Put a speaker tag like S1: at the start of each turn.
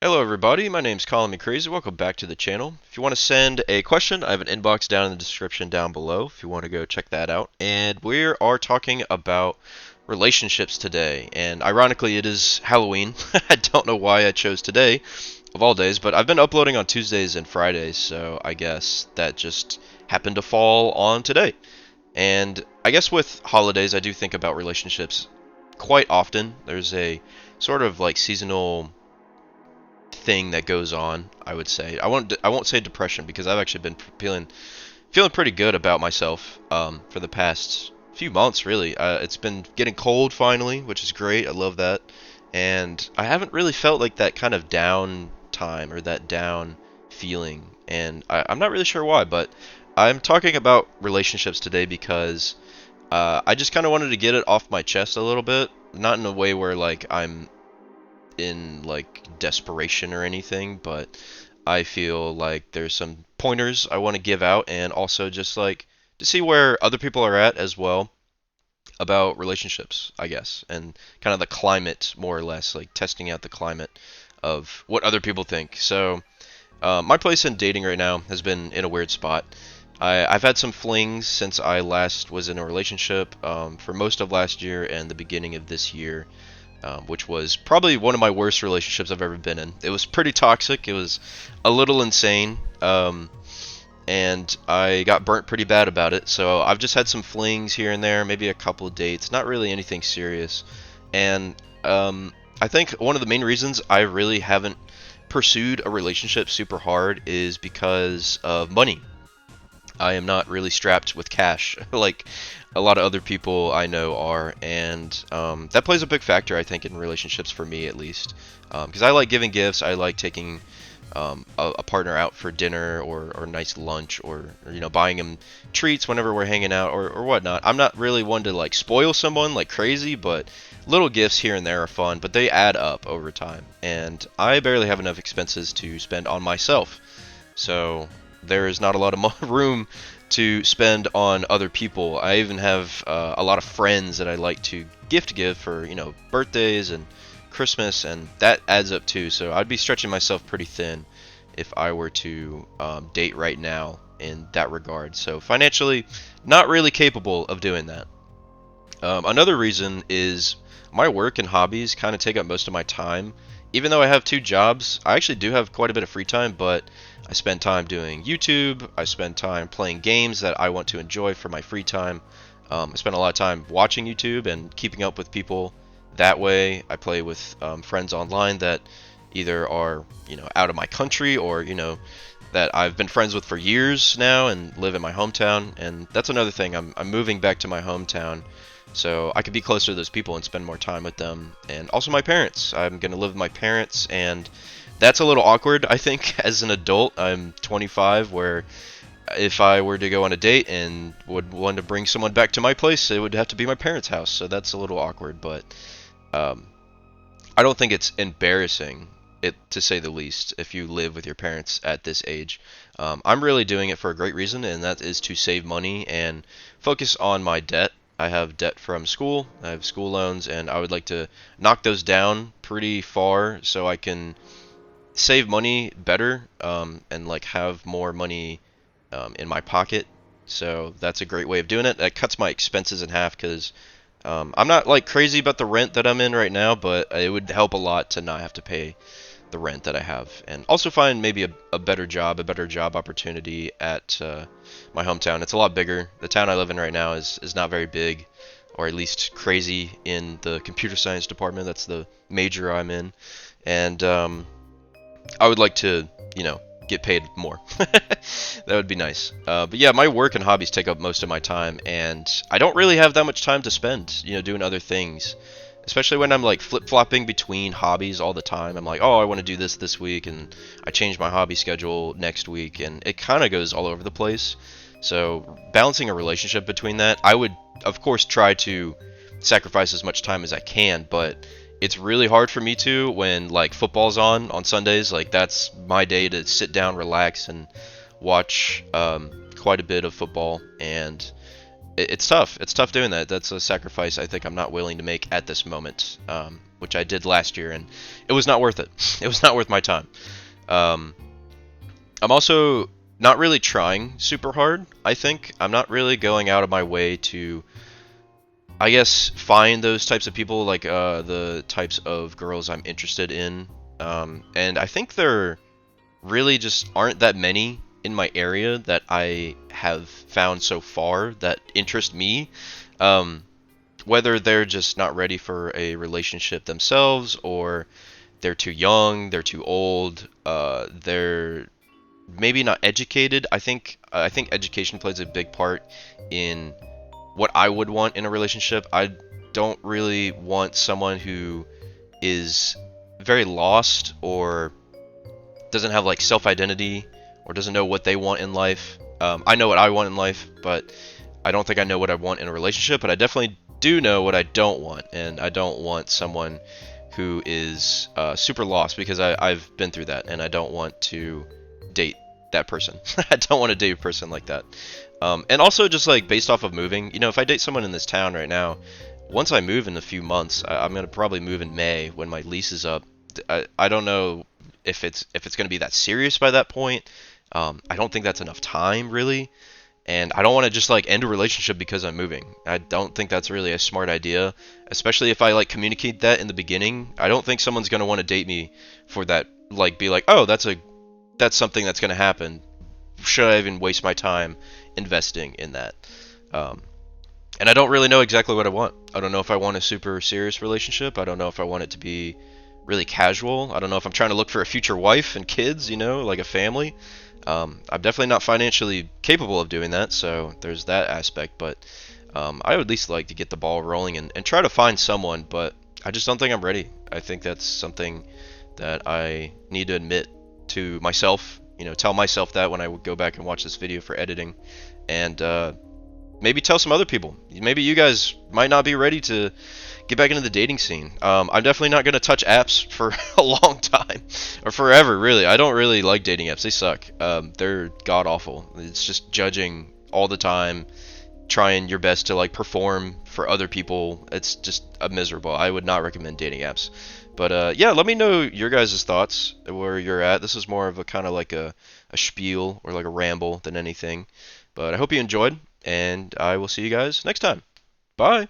S1: Hello everybody, my name's Colin McCrazy. Welcome back to the channel. If you want to send a question, I have an inbox down in the description down below if you want to go check that out. And we are talking about relationships today. And ironically, it is Halloween. I don't know why I chose today of all days, but I've been uploading on Tuesdays and Fridays, so I guess that just happened to fall on today. And I guess with holidays, I do think about relationships quite often. There's a sort of like seasonal thing that goes on, I would say. I won't say depression because I've actually been feeling pretty good about myself for the past few months, really. It's been getting cold finally, which is great. I love that. And I haven't really felt like that kind of down time or that down feeling. And I'm not really sure why, but I'm talking about relationships today because I just kind of wanted to get it off my chest a little bit. Not in a way where like I'm in like desperation or anything, but I feel like there's some pointers I want to give out and also just like to see where other people are at as well about relationships, I guess, and kind of the climate more or less, like testing out the climate of what other people think. So, my place in dating right now has been in a weird spot. I've had some flings since I last was in a relationship for most of last year and the beginning of this year, which was probably one of my worst relationships I've ever been in. It was pretty toxic. It was a little insane, and I got burnt pretty bad about it. So I've just had some flings here and there, maybe a couple of dates, not really anything serious. And I think one of the main reasons I really haven't pursued a relationship super hard is because of money. I am not really strapped with cash like a lot of other people I know are, and that plays a big factor, I think, in relationships for me at least. Because I like giving gifts, I like taking a partner out for dinner or nice lunch, or you know, buying them treats whenever we're hanging out or whatnot. I'm not really one to like spoil someone like crazy, but little gifts here and there are fun, but they add up over time, and I barely have enough expenses to spend on myself. So there is not a lot of room to spend on other people. I even have a lot of friends that I like to give for, you know, birthdays and Christmas, and that adds up too. So I'd be stretching myself pretty thin if I were to date right now in that regard. So financially, not really capable of doing that. Another reason is my work and hobbies kind of take up most of my time. Even though I have two jobs, I actually do have quite a bit of free time, but I spend time doing YouTube, I spend time playing games that I want to enjoy for my free time. I spend a lot of time watching YouTube and keeping up with people that way. I play with friends online that either are, you know, out of my country or, you know, that I've been friends with for years now and live in my hometown. And that's another thing. I'm moving back to my hometown so I could be closer to those people and spend more time with them. And also my parents. I'm going to live with my parents, and that's a little awkward, I think, as an adult. I'm 25, where if I were to go on a date and would want to bring someone back to my place, it would have to be my parents' house. So that's a little awkward, but um, I don't think it's embarrassing, it to say the least, if you live with your parents at this age. I'm really doing it for a great reason, and that is to save money and focus on my debt. I have debt from school, I have school loans, and I would like to knock those down pretty far so I can save money better, and like have more money in my pocket. So that's a great way of doing it. That cuts my expenses in half because I'm not like crazy about the rent that I'm in right now, but it would help a lot to not have to pay the rent that I have, and also find maybe a better job opportunity at my hometown. It's a lot bigger. The town I live in right now is not very big, or at least crazy in the computer science department. That's the major I'm in, and I would like to, you know, get paid more. That would be nice. But yeah, my work and hobbies take up most of my time, and I don't really have that much time to spend, you know, doing other things. Especially when I'm like flip-flopping between hobbies all the time. I'm like, oh, I want to do this week, and I change my hobby schedule next week, and it kind of goes all over the place. So balancing a relationship between that, I would, of course, try to sacrifice as much time as I can, but it's really hard for me to when like football's on Sundays. Like that's my day to sit down, relax, and watch quite a bit of football, and it's tough. It's tough doing that. That's a sacrifice I think I'm not willing to make at this moment. which I did last year, and it was not worth it. It was not worth my time. Um, I'm also not really trying super hard. I think I'm not really going out of my way to, I guess, find those types of people, like the types of girls I'm interested in. And I think there really just aren't that many in my area that I have found so far that interest me. Um, Whether they're just not ready for a relationship themselves, or they're too young, they're too old, they're maybe not educated. I think education plays a big part in what I would want in a relationship. I don't really want someone who is very lost, or doesn't have like self-identity, or doesn't know what they want in life. I know what I want in life, but I don't think I know what I want in a relationship. But I definitely do know what I don't want, and I don't want someone who is super lost, because I've been through that, and I don't want to date that person. I don't want to date a person like that. And also, just like based off of moving, if I date someone in this town right now, once I move in a few months, I'm gonna probably move in May when my lease is up. I don't know if it's gonna be that serious by that point. I don't think that's enough time, really, and I don't want to just like end a relationship because I'm moving. I don't think that's really a smart idea, especially if I like communicate that in the beginning. I don't think someone's gonna want to date me for that. Like, be like, oh, that's something that's gonna happen. Should I even waste my time investing in that? Um, and I don't really know exactly what I want. I don't know if I want a super serious relationship. I don't know if I want it to be really casual. I don't know if I'm trying to look for a future wife and kids, like a family. I'm definitely not financially capable of doing that, so there's that aspect. But I would at least like to get the ball rolling, and try to find someone, but I just don't think I'm ready. I think that's something that I need to admit to myself, tell myself that when I would go back and watch this video for editing, and maybe tell some other people. Maybe you guys might not be ready to get back into the dating scene. I'm definitely not going to touch apps for a long time, or forever, really. I don't really like dating apps. They suck. They're god awful. It's just judging all the time, trying your best to like perform for other people. It's just miserable. I would not recommend dating apps. But yeah, let me know your guys' thoughts, where you're at. This is more of a kind of like a spiel, or like a ramble than anything. But I hope you enjoyed, and I will see you guys next time. Bye!